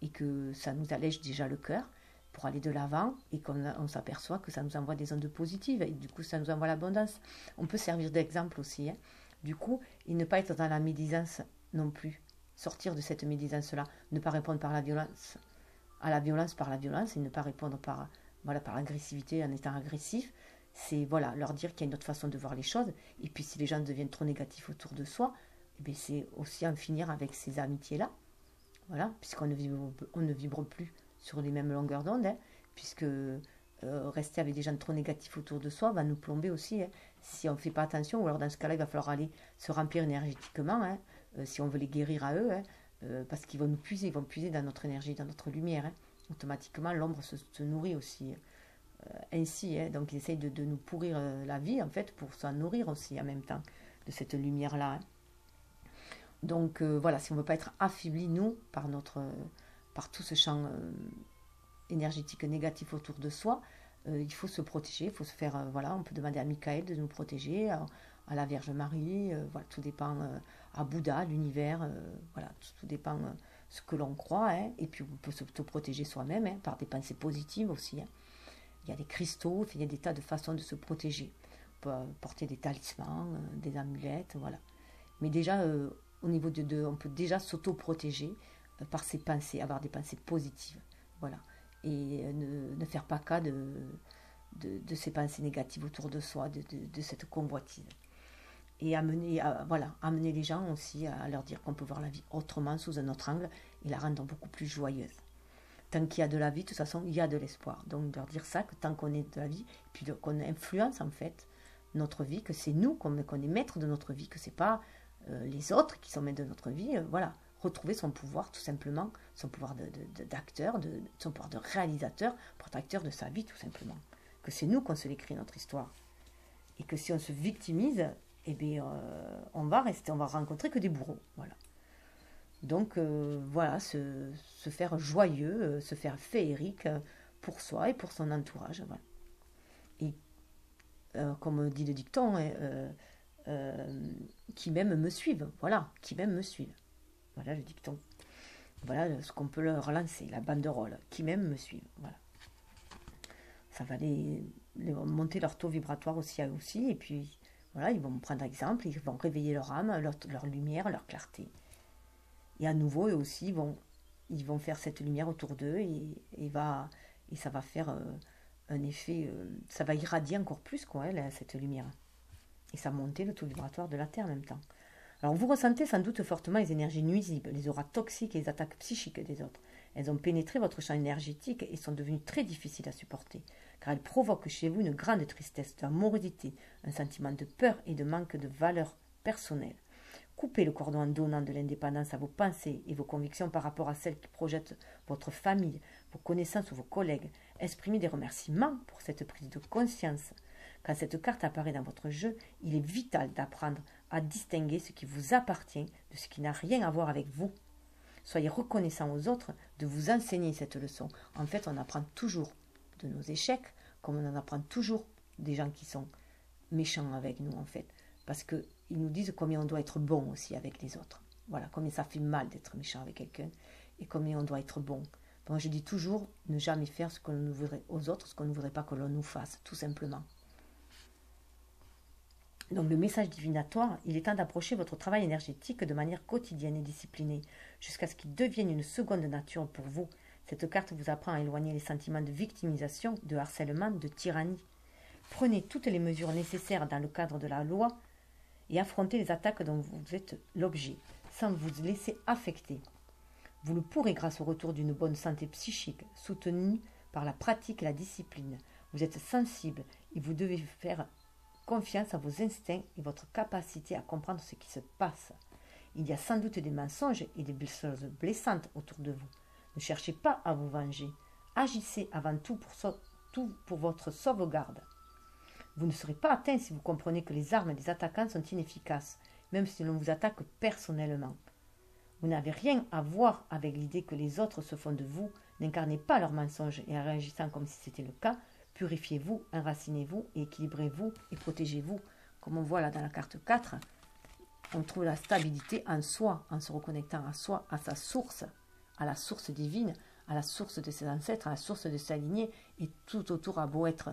et que ça nous allège déjà le cœur pour aller de l'avant, et qu'on s'aperçoit que ça nous envoie des ondes positives, et du coup ça nous envoie l'abondance. On peut servir d'exemple aussi, hein. Du coup, et ne pas être dans la médisance non plus, sortir de cette médisance-là, ne pas répondre par la violence, à la violence par la violence, et ne pas répondre par l'agressivité en étant agressif. C'est leur dire qu'il y a une autre façon de voir les choses, et puis si les gens deviennent trop négatifs autour de soi, c'est aussi en finir avec ces amitiés-là. Voilà, puisqu'on ne vibre plus sur les mêmes longueurs d'onde, hein, puisque rester avec des gens trop négatifs autour de soi va nous plomber aussi, hein, si on ne fait pas attention, ou alors dans ce cas-là, il va falloir aller se remplir énergétiquement, hein, si on veut les guérir à eux, hein, parce qu'ils vont nous puiser, ils vont puiser dans notre énergie, dans notre lumière, hein. Automatiquement, l'ombre se nourrit aussi ainsi, hein, donc ils essayent de nous pourrir la vie, en fait, pour s'en nourrir aussi en même temps de cette lumière-là, hein. Donc voilà, si on ne veut pas être affaibli, nous, par tout ce champ énergétique négatif autour de soi, il faut se protéger, il faut se faire, on peut demander à Michael de nous protéger, à la Vierge Marie, voilà, tout dépend, à Bouddha, l'univers, voilà, tout dépend ce que l'on croit, hein, et puis on peut se protéger soi-même, hein, par des pensées positives aussi, hein. Il y a des cristaux, il y a des tas de façons de se protéger. On peut porter des talismans, des amulettes, voilà. Mais déjà, au niveau on peut déjà s'auto-protéger par ses pensées, avoir des pensées positives. Voilà. et ne faire pas cas de ces pensées négatives autour de soi, de cette convoitise. Et amener les gens aussi à leur dire qu'on peut voir la vie autrement, sous un autre angle, et la rendre beaucoup plus joyeuse. Tant qu'il y a de la vie, de toute façon, il y a de l'espoir. Donc leur dire ça, que tant qu'on est de la vie, puis qu'on influence en fait notre vie, que c'est nous qu'on est maître de notre vie, que c'est pas les autres qui sont maîtres de notre vie, voilà. Retrouver son pouvoir, tout simplement, son pouvoir d'acteur, son pouvoir de réalisateur, protecteur de sa vie, tout simplement. Que c'est nous qu'on se l'écrit, notre histoire. Et que si on se victimise, eh bien, on va rencontrer que des bourreaux. Voilà. Donc, voilà, se faire joyeux, se faire féerique pour soi et pour son entourage. Voilà. Et comme dit le dicton, qui même me suivent. Voilà, qui même me suivent. Voilà le dicton. Voilà ce qu'on peut leur lancer, la banderole, qui même me suivent. Voilà. Ça va monter leur taux vibratoire aussi, et puis voilà, ils vont me prendre exemple, ils vont réveiller leur âme, leur lumière, leur clarté. Et à nouveau, eux aussi, ils vont faire cette lumière autour d'eux, et ça va faire un effet, ça va irradier encore plus, quoi, cette lumière. Et ça va monter le taux vibratoire de la Terre en même temps. Alors vous ressentez sans doute fortement les énergies nuisibles, les auras toxiques et les attaques psychiques des autres. Elles ont pénétré votre champ énergétique et sont devenues très difficiles à supporter, car elles provoquent chez vous une grande tristesse, de la morosité, un sentiment de peur et de manque de valeur personnelle. Coupez le cordon en donnant de l'indépendance à vos pensées et vos convictions par rapport à celles qui projettent votre famille, vos connaissances ou vos collègues. Exprimez des remerciements pour cette prise de conscience. Quand cette carte apparaît dans votre jeu, il est vital d'apprendre à distinguer ce qui vous appartient de ce qui n'a rien à voir avec vous. Soyez reconnaissant aux autres de vous enseigner cette leçon. En fait, on apprend toujours de nos échecs, comme on en apprend toujours des gens qui sont méchants avec nous, en fait. Parce qu'ils nous disent combien on doit être bon aussi avec les autres. Voilà, combien ça fait mal d'être méchant avec quelqu'un et combien on doit être bon. Donc je dis toujours, ne jamais faire ce que l'on voudrait aux autres, ce qu'on ne voudrait pas que l'on nous fasse, tout simplement. Donc le message divinatoire, il est temps d'approcher votre travail énergétique de manière quotidienne et disciplinée, jusqu'à ce qu'il devienne une seconde nature pour vous. Cette carte vous apprend à éloigner les sentiments de victimisation, de harcèlement, de tyrannie. Prenez toutes les mesures nécessaires dans le cadre de la loi et affrontez les attaques dont vous êtes l'objet, sans vous laisser affecter. Vous le pourrez grâce au retour d'une bonne santé psychique, soutenue par la pratique et la discipline. Vous êtes sensible et vous devez faire confiance à vos instincts et votre capacité à comprendre ce qui se passe. Il y a sans doute des mensonges et des choses blessantes autour de vous. Ne cherchez pas à vous venger. Agissez avant tout pour votre sauvegarde. Vous ne serez pas atteint si vous comprenez que les armes des attaquants sont inefficaces, même si l'on vous attaque personnellement. Vous n'avez rien à voir avec l'idée que les autres se font de vous. N'incarnez pas leurs mensonges et en réagissant comme si c'était le cas, purifiez-vous, enracinez-vous, équilibrez-vous et protégez-vous. Comme on voit là dans la carte 4, on trouve la stabilité en soi, en se reconnectant à soi, à sa source, à la source divine, à la source de ses ancêtres, à la source de sa lignée, et tout autour a beau être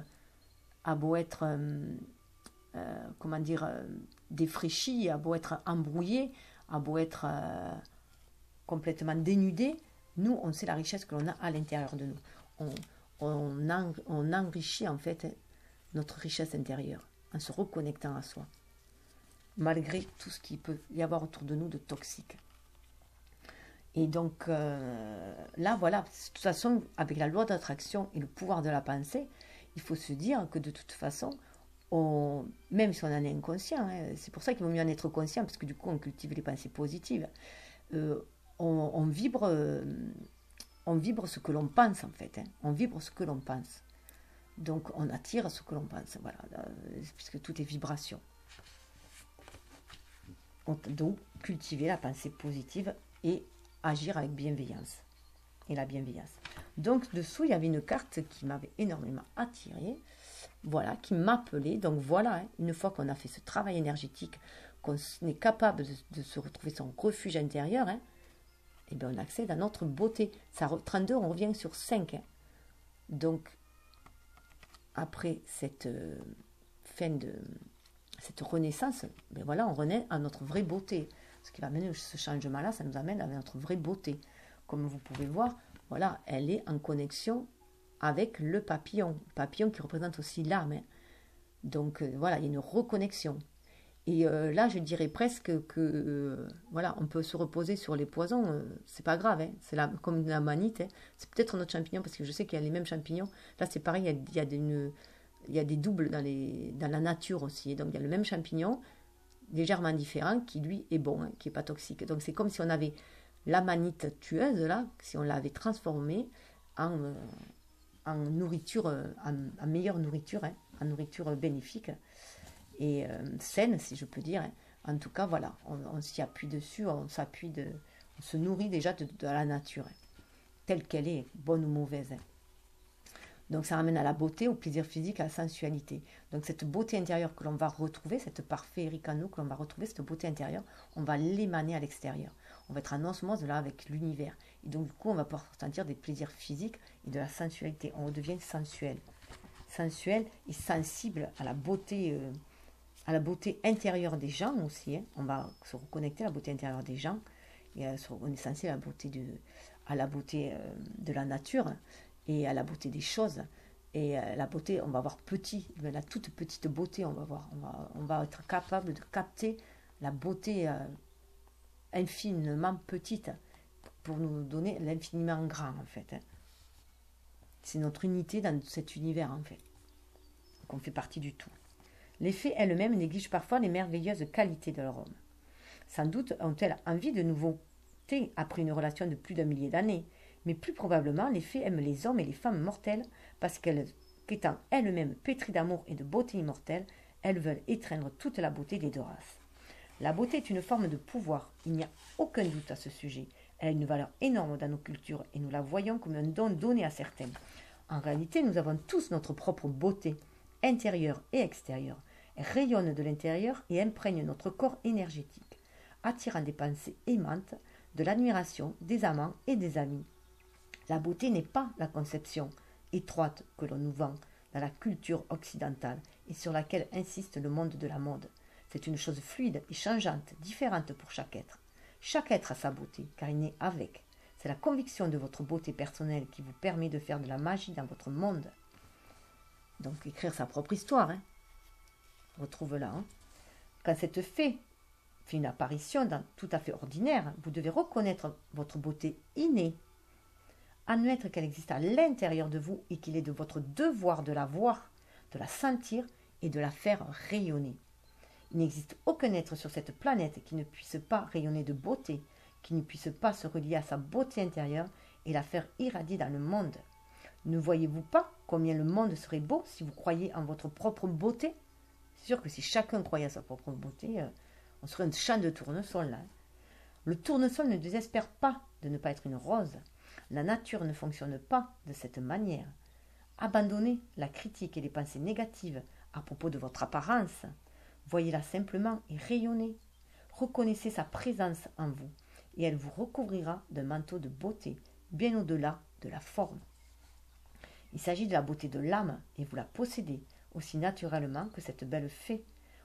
défraîchi, a beau être embrouillé, a beau être complètement dénudé, nous, on sait la richesse que l'on a à l'intérieur de nous. On enrichit en fait notre richesse intérieure en se reconnectant à soi, malgré tout ce qu'il peut y avoir autour de nous de toxique. Et donc là, voilà, de toute façon, avec la loi d'attraction et le pouvoir de la pensée, il faut se dire que de toute façon, même si on en est inconscient, c'est pour ça qu'il vaut mieux en être conscient, parce que du coup, on cultive les pensées positives, on vibre ce que l'on pense, en fait. On vibre ce que l'on pense. Donc, on attire ce que l'on pense, voilà, puisque tout est vibration. Donc, cultiver la pensée positive et agir avec bienveillance. Et la bienveillance. Donc, dessous, il y avait une carte qui m'avait énormément attirée, voilà, qui m'appelait. Donc, voilà, une fois qu'on a fait ce travail énergétique, qu'on est capable de se retrouver son refuge intérieur, et bien on accède à notre beauté. 32, on revient sur 5. Donc, après cette fin de cette renaissance, ben voilà, on renaît à notre vraie beauté. Ce qui va mener ce changement-là, ça nous amène à notre vraie beauté. Comme vous pouvez voir, voilà, elle est en connexion avec le papillon qui représente aussi l'âme, hein. Donc voilà, il y a une reconnexion. Et là, je dirais presque que voilà, on peut se reposer sur les poisons, c'est pas grave, hein, comme la manite, hein. C'est peut-être notre champignon parce que je sais qu'il y a les mêmes champignons. Là, c'est pareil, il y a des doubles dans la nature aussi. Donc il y a le même champignon, légèrement différent, qui lui est bon, hein, qui n'est pas toxique. Donc c'est comme si on avait la manite tueuse, là, si on l'avait transformée en, en nourriture, en meilleure nourriture, hein, en nourriture bénéfique et saine, si je peux dire, hein. En tout cas, voilà, on s'y appuie dessus, on se nourrit déjà de la nature, hein, telle qu'elle est, bonne ou mauvaise, hein. Donc ça ramène à la beauté, au plaisir physique, à la sensualité. Donc cette beauté intérieure que l'on va retrouver, cette part féerique en nous que l'on va retrouver, cette beauté intérieure, on va l'émaner à l'extérieur. On va être en osmose là avec l'univers. Et donc du coup, on va pouvoir sentir des plaisirs physiques et de la sensualité. On devient sensuel. Sensuel et sensible à la beauté intérieure des gens aussi, hein. On va se reconnecter à la beauté intérieure des gens. Et on est sensible à la beauté de la nature et à la beauté des choses. Et la beauté, on va voir la toute petite beauté, on va être capable de capter la beauté infiniment petite pour nous donner l'infiniment grand, en fait, hein. C'est notre unité dans cet univers, en fait. Donc on fait partie du tout. Les fées elles-mêmes négligent parfois les merveilleuses qualités de leur homme. Sans doute ont-elles envie de nouveautés après une relation de plus d'un millier d'années, mais plus probablement les fées aiment les hommes et les femmes mortels parce qu'étant elles-mêmes pétries d'amour et de beauté immortelle, elles veulent étreindre toute la beauté des deux races. La beauté est une forme de pouvoir, il n'y a aucun doute à ce sujet. Elle a une valeur énorme dans nos cultures et nous la voyons comme un don donné à certains. En réalité, nous avons tous notre propre beauté, intérieure et extérieure. Elle rayonne de l'intérieur et imprègne notre corps énergétique, attirant des pensées aimantes, de l'admiration, des amants et des amis. La beauté n'est pas la conception étroite que l'on nous vend dans la culture occidentale et sur laquelle insiste le monde de la mode. C'est une chose fluide et changeante, différente pour chaque être. Chaque être a sa beauté, car il naît avec. C'est la conviction de votre beauté personnelle qui vous permet de faire de la magie dans votre monde. Donc écrire sa propre histoire, hein. On retrouve là, hein. Quand cette fée fait une apparition tout à fait ordinaire, vous devez reconnaître votre beauté innée, admettre qu'elle existe à l'intérieur de vous et qu'il est de votre devoir de la voir, de la sentir et de la faire rayonner. Il n'existe aucun être sur cette planète qui ne puisse pas rayonner de beauté, qui ne puisse pas se relier à sa beauté intérieure et la faire irradier dans le monde. Ne voyez-vous pas combien le monde serait beau si vous croyiez en votre propre beauté? C'est sûr que si chacun croyait à sa propre beauté, on serait un champ de tournesol là. Le tournesol ne désespère pas de ne pas être une rose. La nature ne fonctionne pas de cette manière. Abandonnez la critique et les pensées négatives à propos de votre apparence. Voyez-la simplement et rayonnez. Reconnaissez sa présence en vous et elle vous recouvrira d'un manteau de beauté bien au-delà de la forme. Il s'agit de la beauté de l'âme et vous la possédez aussi naturellement que cette belle fée,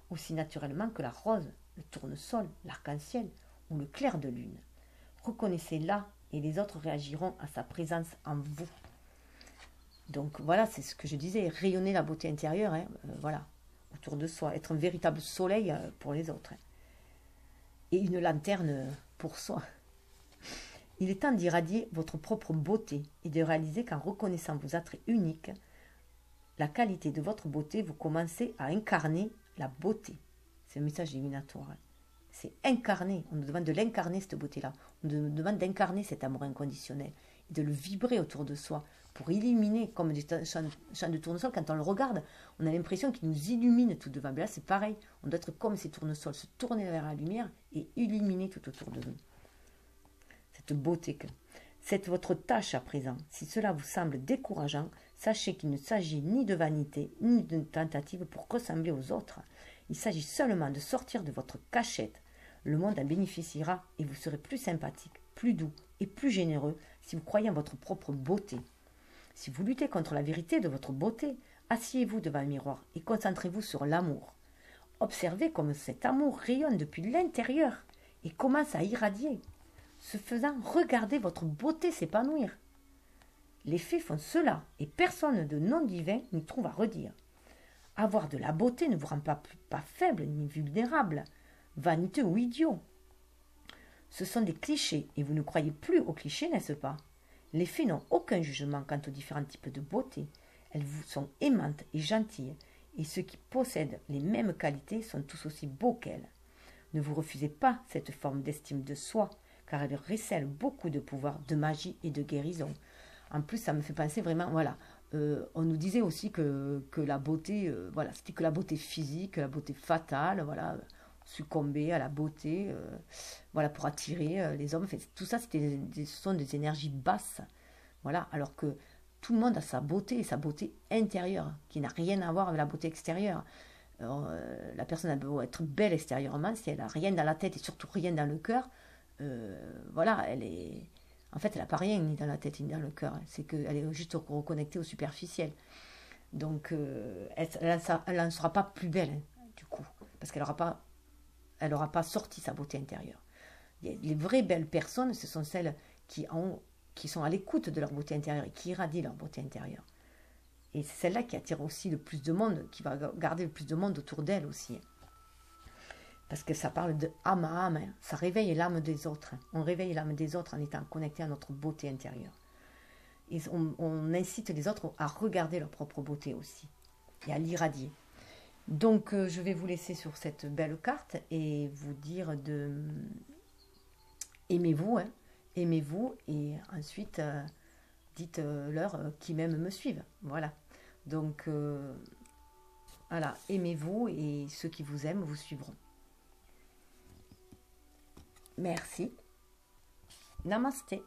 aussi naturellement que la rose, le tournesol, l'arc-en-ciel ou le clair de lune. Reconnaissez-la et les autres réagiront à sa présence en vous. Donc voilà, c'est ce que je disais, rayonner la beauté intérieure, hein, voilà, autour de soi, être un véritable soleil pour les autres, hein, et une lanterne pour soi. Il est temps d'irradier votre propre beauté et de réaliser qu'en reconnaissant vos attraits uniques, la qualité de votre beauté, vous commencez à incarner la beauté. C'est un message divinatoire, hein. C'est incarner, on nous demande de l'incarner cette beauté-là, on nous demande d'incarner cet amour inconditionnel et de le vibrer autour de soi pour illuminer, comme des champs de tournesol, quand on le regarde, on a l'impression qu'il nous illumine tout devant. Mais là c'est pareil, on doit être comme ces tournesols, se tourner vers la lumière et illuminer tout autour de nous. Cette beauté que... C'est votre tâche à présent. Si cela vous semble décourageant, sachez qu'il ne s'agit ni de vanité, ni d'une tentative pour ressembler aux autres. Il s'agit seulement de sortir de votre cachette. Le monde en bénéficiera et vous serez plus sympathique, plus doux et plus généreux si vous croyez en votre propre beauté. Si vous luttez contre la vérité de votre beauté, asseyez-vous devant un miroir et concentrez-vous sur l'amour. Observez comme cet amour rayonne depuis l'intérieur et commence à irradier. Ce faisant, regardez votre beauté s'épanouir. Les fées font cela, et personne de non divin n'y trouve à redire. Avoir de la beauté ne vous rend pas faible ni vulnérable, vaniteux ou idiot. Ce sont des clichés, et vous ne croyez plus aux clichés, n'est-ce pas? Les fées n'ont aucun jugement quant aux différents types de beauté. Elles vous sont aimantes et gentilles, et ceux qui possèdent les mêmes qualités sont tous aussi beaux qu'elles. Ne vous refusez pas cette forme d'estime de soi, car elle recèle beaucoup de pouvoir, de magie et de guérison. En plus, ça me fait penser vraiment, voilà, on nous disait aussi que la beauté, voilà, c'était que la beauté physique, la beauté fatale, voilà, succomber à la beauté, voilà, pour attirer les hommes. Enfin, tout ça, ce sont des énergies basses, voilà, alors que tout le monde a sa beauté, et sa beauté intérieure, qui n'a rien à voir avec la beauté extérieure. Alors, la personne a beau être belle extérieurement, si elle n'a rien dans la tête et surtout rien dans le cœur, voilà, elle est... En fait, elle n'a pas rien ni dans la tête ni dans le cœur. C'est qu'elle est juste reconnectée au superficiel. Donc, elle n'en sera pas plus belle, hein, du coup. Parce qu'elle n'aura pas sorti sa beauté intérieure. Les vraies belles personnes, ce sont celles qui sont à l'écoute de leur beauté intérieure et qui irradient leur beauté intérieure. Et c'est celle-là qui attire aussi le plus de monde, qui va garder le plus de monde autour d'elle aussi. Parce que ça parle de âme à âme, hein. Ça réveille l'âme des autres. Hein. On réveille l'âme des autres en étant connecté à notre beauté intérieure. Et on incite les autres à regarder leur propre beauté aussi et à l'irradier. Donc je vais vous laisser sur cette belle carte et vous dire de aimez-vous, hein, aimez-vous et ensuite dites-leur qui m'aiment me suivent. Voilà. Donc voilà, aimez-vous et ceux qui vous aiment vous suivront. Merci. Namasté.